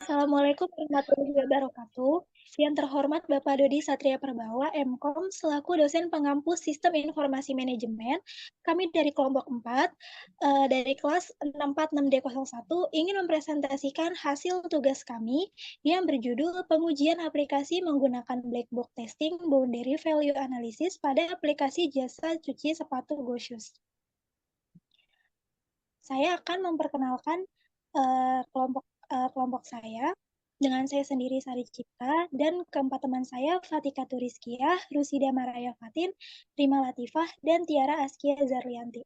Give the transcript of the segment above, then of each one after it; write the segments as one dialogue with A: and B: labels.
A: Assalamualaikum warahmatullahi wabarakatuh. Yang terhormat Bapak Dodi Satria Perbawa, MKOM, selaku dosen pengampu Sistem Informasi Manajemen, kami dari kelompok 4, dari kelas 646D01, ingin mempresentasikan hasil tugas kami yang berjudul Pengujian Aplikasi Menggunakan Black Box Testing Boundary Value Analysis pada aplikasi jasa cuci sepatu Go Shoes. Saya akan memperkenalkan kelompok saya dengan saya sendiri Sari Cipta dan keempat teman saya Fatika Turizkiah, Rusida Maraya Fatin, Rima Latifah, dan Tiara Askia Zarlianti.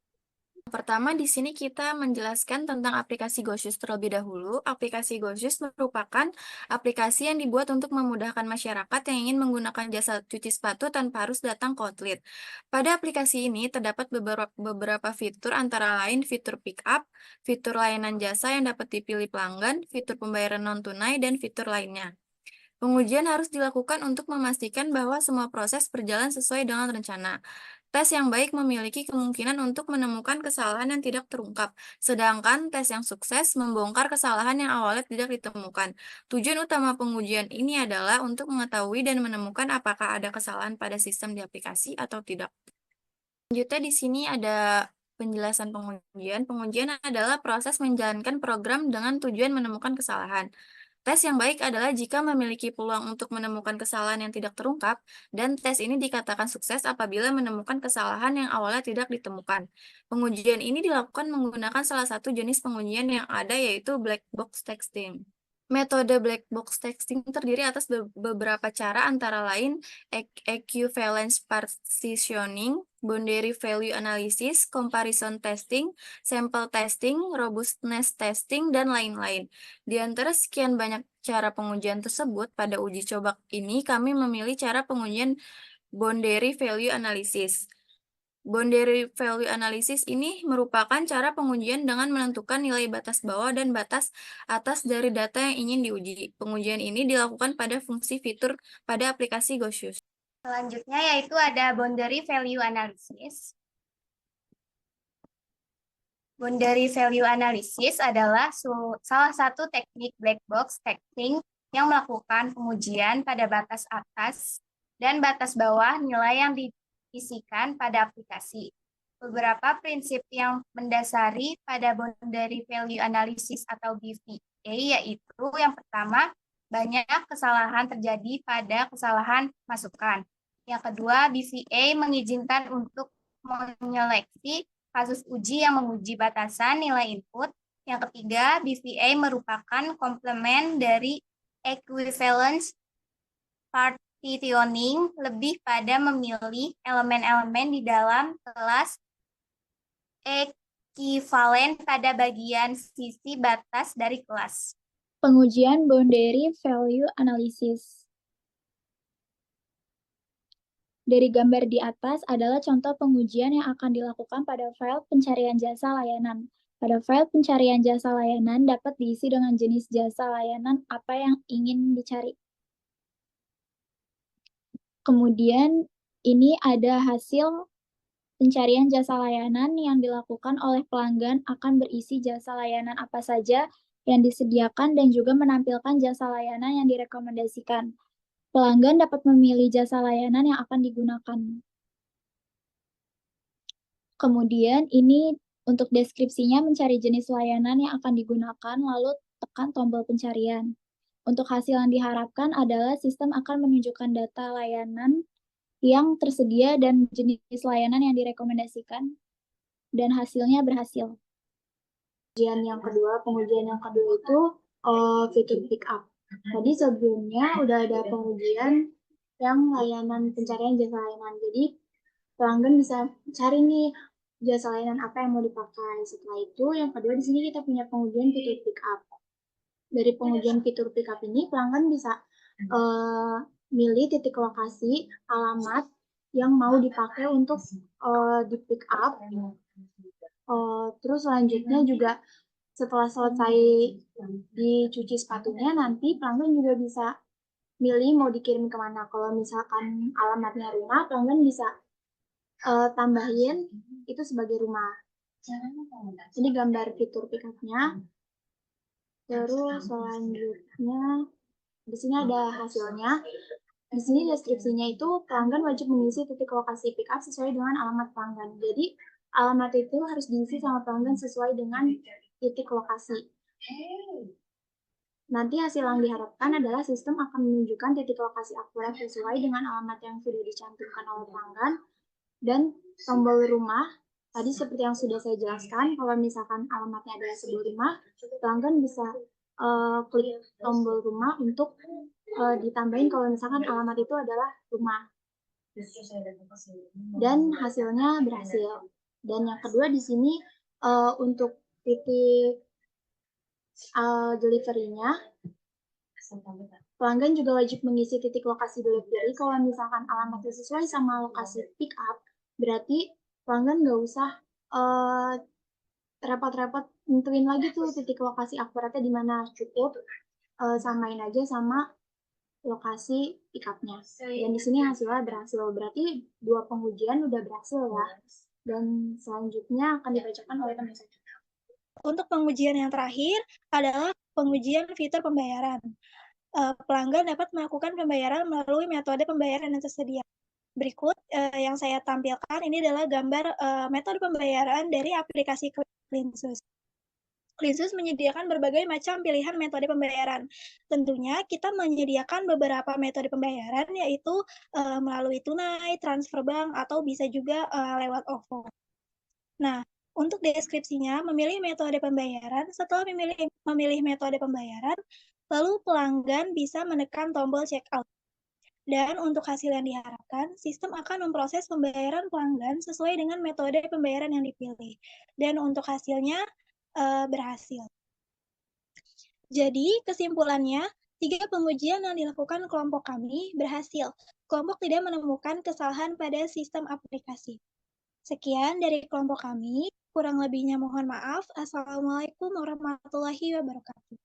B: Pertama, di sini kita menjelaskan tentang aplikasi GoShoes terlebih dahulu. Aplikasi GoShoes merupakan aplikasi yang dibuat untuk memudahkan masyarakat yang ingin menggunakan jasa cuci sepatu tanpa harus datang ke outlet. Pada aplikasi ini terdapat beberapa fitur antara lain fitur pick up, fitur layanan jasa yang dapat dipilih pelanggan, fitur pembayaran non-tunai, dan fitur lainnya. Pengujian harus dilakukan untuk memastikan bahwa semua proses berjalan sesuai dengan rencana. Tes yang baik memiliki kemungkinan untuk menemukan kesalahan yang tidak terungkap, sedangkan tes yang sukses membongkar kesalahan yang awalnya tidak ditemukan. Tujuan utama pengujian ini adalah untuk mengetahui dan menemukan apakah ada kesalahan pada sistem di aplikasi atau tidak. Selanjutnya di sini ada penjelasan pengujian. Pengujian adalah proses menjalankan program dengan tujuan menemukan kesalahan. Tes yang baik adalah jika memiliki peluang untuk menemukan kesalahan yang tidak terungkap, dan tes ini dikatakan sukses apabila menemukan kesalahan yang awalnya tidak ditemukan. Pengujian ini dilakukan menggunakan salah satu jenis pengujian yang ada, yaitu black box testing. Metode black box testing terdiri atas beberapa cara antara lain equivalence partitioning, boundary value analysis, comparison testing, sample testing, robustness testing, dan lain-lain. Di antara sekian banyak cara pengujian tersebut, pada uji coba ini kami memilih cara pengujian boundary value analysis. Boundary value analysis ini merupakan cara pengujian dengan menentukan nilai batas bawah dan batas atas dari data yang ingin diuji. Pengujian ini dilakukan pada fungsi fitur pada aplikasi GoShoes.
C: Selanjutnya yaitu ada boundary value analysis. Boundary value analysis adalah salah satu teknik black box testing yang melakukan pengujian pada batas atas dan batas bawah nilai yang diisikan pada aplikasi. Beberapa prinsip yang mendasari pada boundary value analysis atau BVA yaitu yang pertama, banyak kesalahan terjadi pada kesalahan masukan. Yang kedua, BVA mengizinkan untuk menyeleksi kasus uji yang menguji batasan nilai input. Yang ketiga, BVA merupakan komplement dari equivalence partitioning, lebih pada memilih elemen-elemen di dalam kelas ekivalen pada bagian sisi batas dari kelas.
A: Pengujian boundary value analysis. Dari gambar di atas adalah contoh pengujian yang akan dilakukan pada file pencarian jasa layanan. Pada file pencarian jasa layanan dapat diisi dengan jenis jasa layanan apa yang ingin dicari. Kemudian ini ada hasil pencarian jasa layanan yang dilakukan oleh pelanggan akan berisi jasa layanan apa saja yang disediakan dan juga menampilkan jasa layanan yang direkomendasikan. Pelanggan dapat memilih jasa layanan yang akan digunakan. Kemudian ini untuk deskripsinya mencari jenis layanan yang akan digunakan, lalu tekan tombol pencarian. Untuk hasil yang diharapkan adalah sistem akan menunjukkan data layanan yang tersedia dan jenis layanan yang direkomendasikan, dan hasilnya berhasil. Pengujian yang kedua itu fitur pick up. Tadi sebelumnya udah ada pengujian yang layanan pencarian jasa layanan. Jadi pelanggan bisa cari nih jasa layanan apa yang mau dipakai. Setelah itu yang kedua di sini kita punya pengujian fitur pick up. Dari pengujian fitur pick up ini pelanggan bisa milih titik lokasi, alamat yang mau dipakai untuk di pick up. Terus selanjutnya juga setelah selesai dicuci sepatunya, nanti pelanggan juga bisa milih mau dikirim kemana. Kalau misalkan alamatnya rumah, pelanggan bisa tambahin itu sebagai rumah. Ini gambar fitur pick up-nya. Terus selanjutnya di sini ada hasilnya. Di sini deskripsinya itu pelanggan wajib mengisi titik lokasi pick up sesuai dengan alamat pelanggan. Jadi alamat itu harus diisi sama pelanggan sesuai dengan titik lokasi. Nanti hasil yang diharapkan adalah sistem akan menunjukkan titik lokasi akurat sesuai dengan alamat yang sudah dicantumkan oleh pelanggan. Dan tombol rumah, tadi seperti yang sudah saya jelaskan, kalau misalkan alamatnya adalah sebuah rumah, pelanggan bisa klik tombol rumah untuk ditambahin kalau misalkan alamat itu adalah rumah. Dan hasilnya berhasil. Dan yang kedua di sini untuk titik delivery-nya, pelanggan juga wajib mengisi titik lokasi delivery. Kalau misalkan alamatnya sesuai sama lokasi pick up, berarti pelanggan nggak usah repot-repot nentuin lagi tuh titik lokasi akuratnya di mana. Cukup samain aja sama lokasi pick up-nya. Dan di sini hasilnya berhasil. Berarti 2 pengujian udah berhasil ya. Dan selanjutnya akan dibacakan oleh teman saya.
D: Untuk pengujian yang terakhir adalah pengujian fitur pembayaran. Pelanggan dapat melakukan pembayaran melalui metode pembayaran yang tersedia. Berikut yang saya tampilkan ini adalah gambar metode pembayaran dari aplikasi Cleansus. Cleansus menyediakan berbagai macam pilihan metode pembayaran. Tentunya kita menyediakan beberapa metode pembayaran yaitu melalui tunai, transfer bank, atau bisa juga lewat OVO. Nah, untuk deskripsinya, memilih metode pembayaran. Setelah memilih metode pembayaran, lalu pelanggan bisa menekan tombol checkout. Dan untuk hasil yang diharapkan, sistem akan memproses pembayaran pelanggan sesuai dengan metode pembayaran yang dipilih. Dan untuk hasilnya berhasil. Jadi, kesimpulannya, 3 pengujian yang dilakukan kelompok kami berhasil. Kelompok tidak menemukan kesalahan pada sistem aplikasi. Sekian dari kelompok kami. Kurang lebihnya mohon maaf. Assalamualaikum warahmatullahi wabarakatuh.